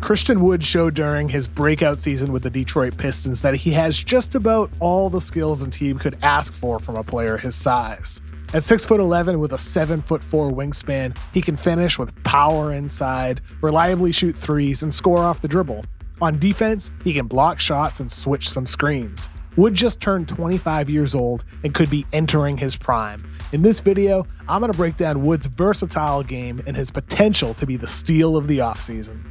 Christian Wood showed during his breakout season with the Detroit Pistons that he has just about all the skills a team could ask for from a player his size. At 6'11" with a 7'4" wingspan, he can finish with power inside, reliably shoot threes, and score off the dribble. On defense, he can block shots and switch some screens. Wood just turned 25 years old and could be entering his prime. In this video, I'm going to break down Wood's versatile game and his potential to be the steal of the offseason.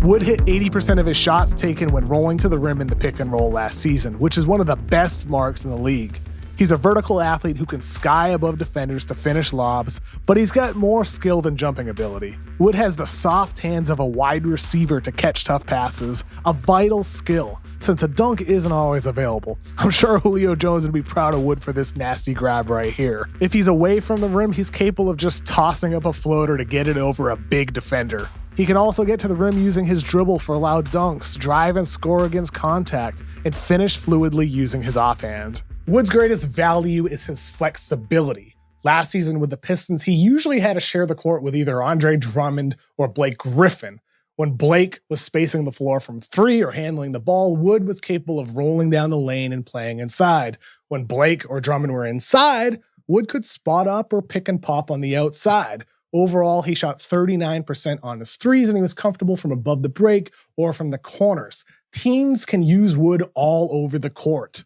Wood hit 80% of his shots taken when rolling to the rim in the pick and roll last season, which is one of the best marks in the league. He's a vertical athlete who can sky above defenders to finish lobs, but he's got more skill than jumping ability. Wood has the soft hands of a wide receiver to catch tough passes, a vital skill, since a dunk isn't always available. I'm sure Julio Jones would be proud of Wood for this nasty grab right here. If he's away from the rim, he's capable of just tossing up a floater to get it over a big defender. He can also get to the rim using his dribble for loud dunks, drive and score against contact, and finish fluidly using his offhand. Wood's greatest value is his flexibility. Last season with the Pistons, he usually had to share the court with either Andre Drummond or Blake Griffin. When Blake was spacing the floor from three or handling the ball, Wood was capable of rolling down the lane and playing inside. When Blake or Drummond were inside, Wood could spot up or pick and pop on the outside. Overall, he shot 39% on his threes, and he was comfortable from above the break or from the corners. Teams can use Wood all over the court.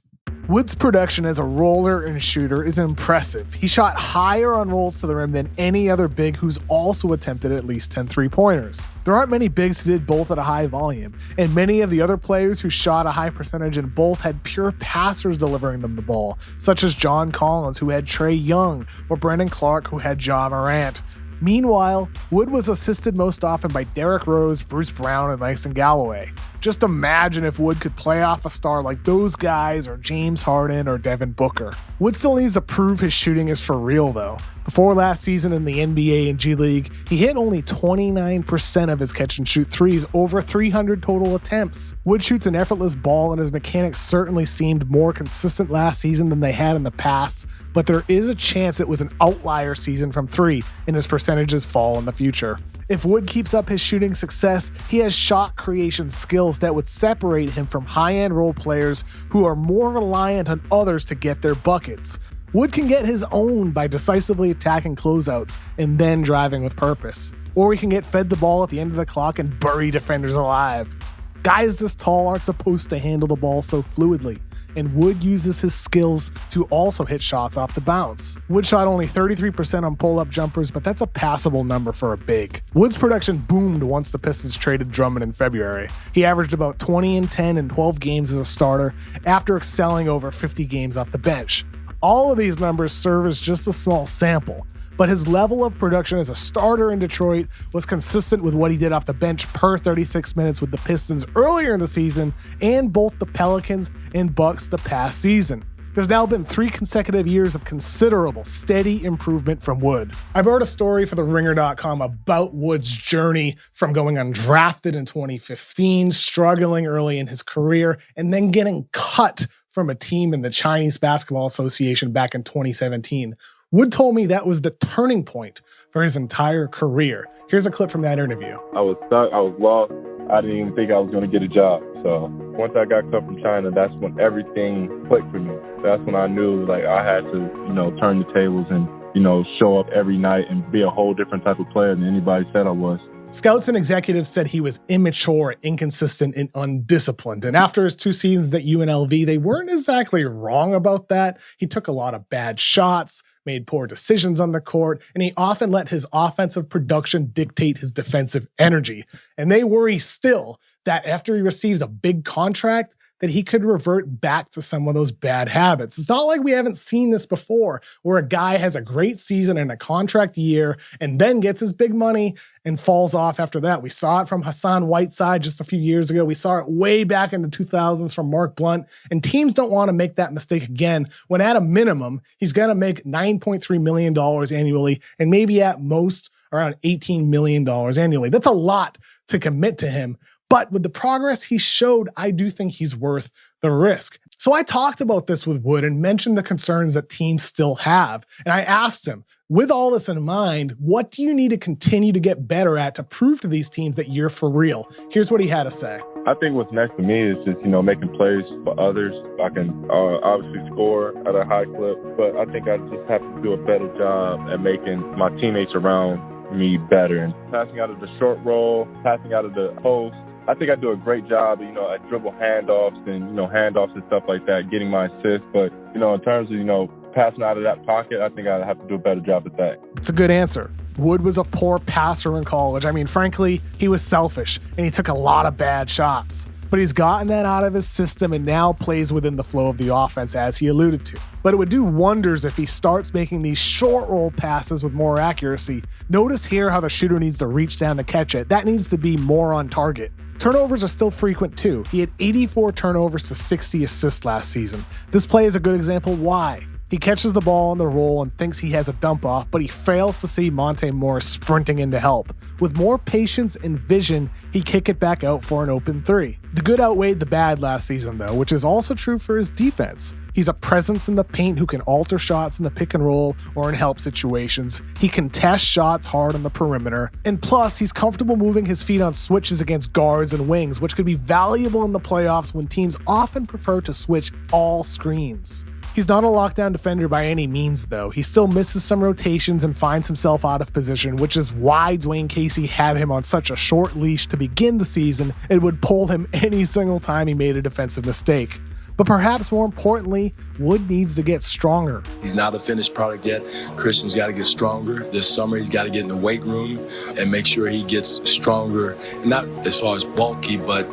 Wood's production as a roller and shooter is impressive. He shot higher on rolls to the rim than any other big who's also attempted at least 10 three-pointers. There aren't many bigs who did both at a high volume, and many of the other players who shot a high percentage in both had pure passers delivering them the ball, such as John Collins, who had Trae Young, or Brandon Clark, who had Ja Morant. Meanwhile, Wood was assisted most often by Derrick Rose, Bruce Brown, and Langston Galloway. Just imagine if Wood could play off a star like those guys or James Harden or Devin Booker. Wood still needs to prove his shooting is for real though. Before last season in the NBA and G League, he hit only 29% of his catch and shoot threes over 300 total attempts. Wood shoots an effortless ball and his mechanics certainly seemed more consistent last season than they had in the past, but there is a chance it was an outlier season from three and his percentages fall in the future. If Wood keeps up his shooting success, he has shot creation skills that would separate him from high-end role players who are more reliant on others to get their buckets. Wood can get his own by decisively attacking closeouts and then driving with purpose. Or he can get fed the ball at the end of the clock and bury defenders alive. Guys this tall aren't supposed to handle the ball so fluidly, and Wood uses his skills to also hit shots off the bounce. Wood shot only 33% on pull-up jumpers, but that's a passable number for a big. Wood's production boomed once the Pistons traded Drummond in February. He averaged about 20 and 10 in 12 games as a starter after excelling over 50 games off the bench. All of these numbers serve as just a small sample, but his level of production as a starter in Detroit was consistent with what he did off the bench per 36 minutes with the Pistons earlier in the season and both the Pelicans and Bucks the past season. There's now been 3 consecutive years of considerable, steady improvement from Wood. I wrote a story for TheRinger.com about Wood's journey from going undrafted in 2015, struggling early in his career, and then getting cut from a team in the Chinese Basketball Association back in 2017. Wood told me that was the turning point for his entire career. Here's a clip from that interview. I was stuck. I was lost. I didn't even think I was going to get a job. So once I got cut from China, that's when everything clicked for me. That's when I knew like I had to, turn the tables and, show up every night and be a whole different type of player than anybody said I was. Scouts and executives said he was immature, inconsistent, and undisciplined. And after his 2 seasons at UNLV, they weren't exactly wrong about that. He took a lot of bad shots, made poor decisions on the court, and he often let his offensive production dictate his defensive energy. And they worry still that after he receives a big contract, that he could revert back to some of those bad habits. It's not like we haven't seen this before, where a guy has a great season and a contract year and then gets his big money and falls off after that. We saw it from Hassan Whiteside just a few years ago. We saw it way back in the 2000s from Mark Blunt, and teams don't want to make that mistake again when at a minimum, he's going to make $9.3 million annually and maybe at most around $18 million annually. That's a lot to commit to him. But with the progress he showed, I do think he's worth the risk. So I talked about this with Wood and mentioned the concerns that teams still have. And I asked him, with all this in mind, what do you need to continue to get better at to prove to these teams that you're for real? Here's what he had to say. I think what's next for me is just, making plays for others. I can obviously score at a high clip, but I think I just have to do a better job at making my teammates around me better. And passing out of the short roll, passing out of the post, I think I do a great job, at dribble handoffs and stuff like that, getting my assists. But, in terms of, passing out of that pocket, I think I have to do a better job at that. It's a good answer. Wood was a poor passer in college. I mean, frankly, he was selfish and he took a lot of bad shots. But he's gotten that out of his system and now plays within the flow of the offense, as he alluded to. But it would do wonders if he starts making these short roll passes with more accuracy. Notice here how the shooter needs to reach down to catch it. That needs to be more on target. Turnovers are still frequent too. He had 84 turnovers to 60 assists last season. This play is a good example why. He catches the ball on the roll and thinks he has a dump off, but he fails to see Monte Morris sprinting in to help. With more patience and vision, he kick it back out for an open three. The good outweighed the bad last season though, which is also true for his defense. He's a presence in the paint who can alter shots in the pick and roll or in help situations. He can test shots hard on the perimeter. And plus, he's comfortable moving his feet on switches against guards and wings, which could be valuable in the playoffs when teams often prefer to switch all screens. He's not a lockdown defender by any means, though. He still misses some rotations and finds himself out of position, which is why Dwayne Casey had him on such a short leash to begin the season and would pull him any single time he made a defensive mistake. But perhaps more importantly, Wood needs to get stronger. He's not a finished product yet. Christian's got to get stronger. This summer, he's got to get in the weight room and make sure he gets stronger. Not as far as bulky, but,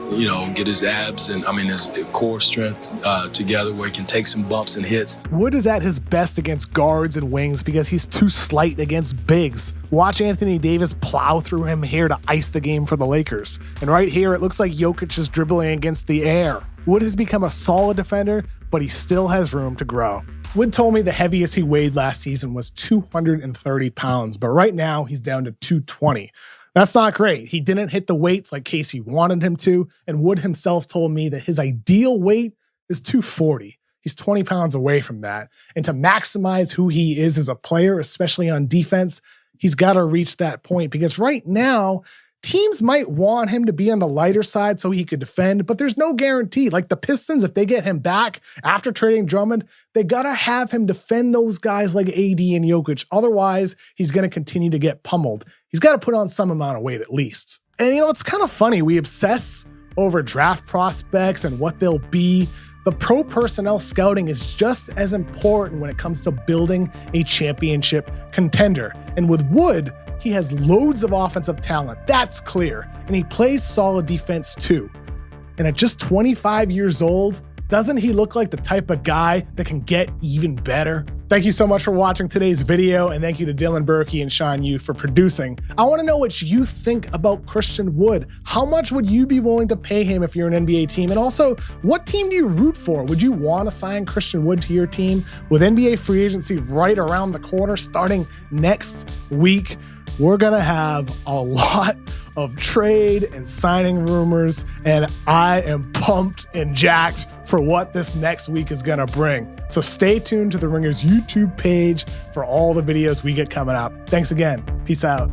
get his abs and, his core strength together where he can take some bumps and hits. Wood is at his best against guards and wings because he's too slight against bigs. Watch Anthony Davis plow through him here to ice the game for the Lakers. And right here, it looks like Jokic is dribbling against the air. Wood has become a solid defender, but he still has room to grow. Wood told me the heaviest he weighed last season was 230 pounds, but right now he's down to 220. That's not great. He didn't hit the weights like Casey wanted him to, and Wood himself told me that his ideal weight is 240. He's 20 pounds away from that. And to maximize who he is as a player, especially on defense, he's got to reach that point because right now, teams might want him to be on the lighter side so he could defend, but there's no guarantee. Like the Pistons, if they get him back after trading Drummond, they got to have him defend those guys like AD and Jokic. Otherwise, he's going to continue to get pummeled. He's got to put on some amount of weight at least. And it's kind of funny. We obsess over draft prospects and what they'll be, but pro personnel scouting is just as important when it comes to building a championship contender. And with Wood, he has loads of offensive talent, that's clear, and he plays solid defense too. And at just 25 years old, doesn't he look like the type of guy that can get even better? Thank you so much for watching today's video, and thank you to Dylan Berkey and Sean Yu for producing. I want to know what you think about Christian Wood. How much would you be willing to pay him if you're an NBA team? And also, what team do you root for? Would you want to sign Christian Wood to your team? With NBA free agency right around the corner starting next week, we're going to have a lot of trade and signing rumors, and I am pumped and jacked for what this next week is going to bring. So stay tuned to The Ringer's YouTube page for all the videos we get coming up. Thanks again. Peace out.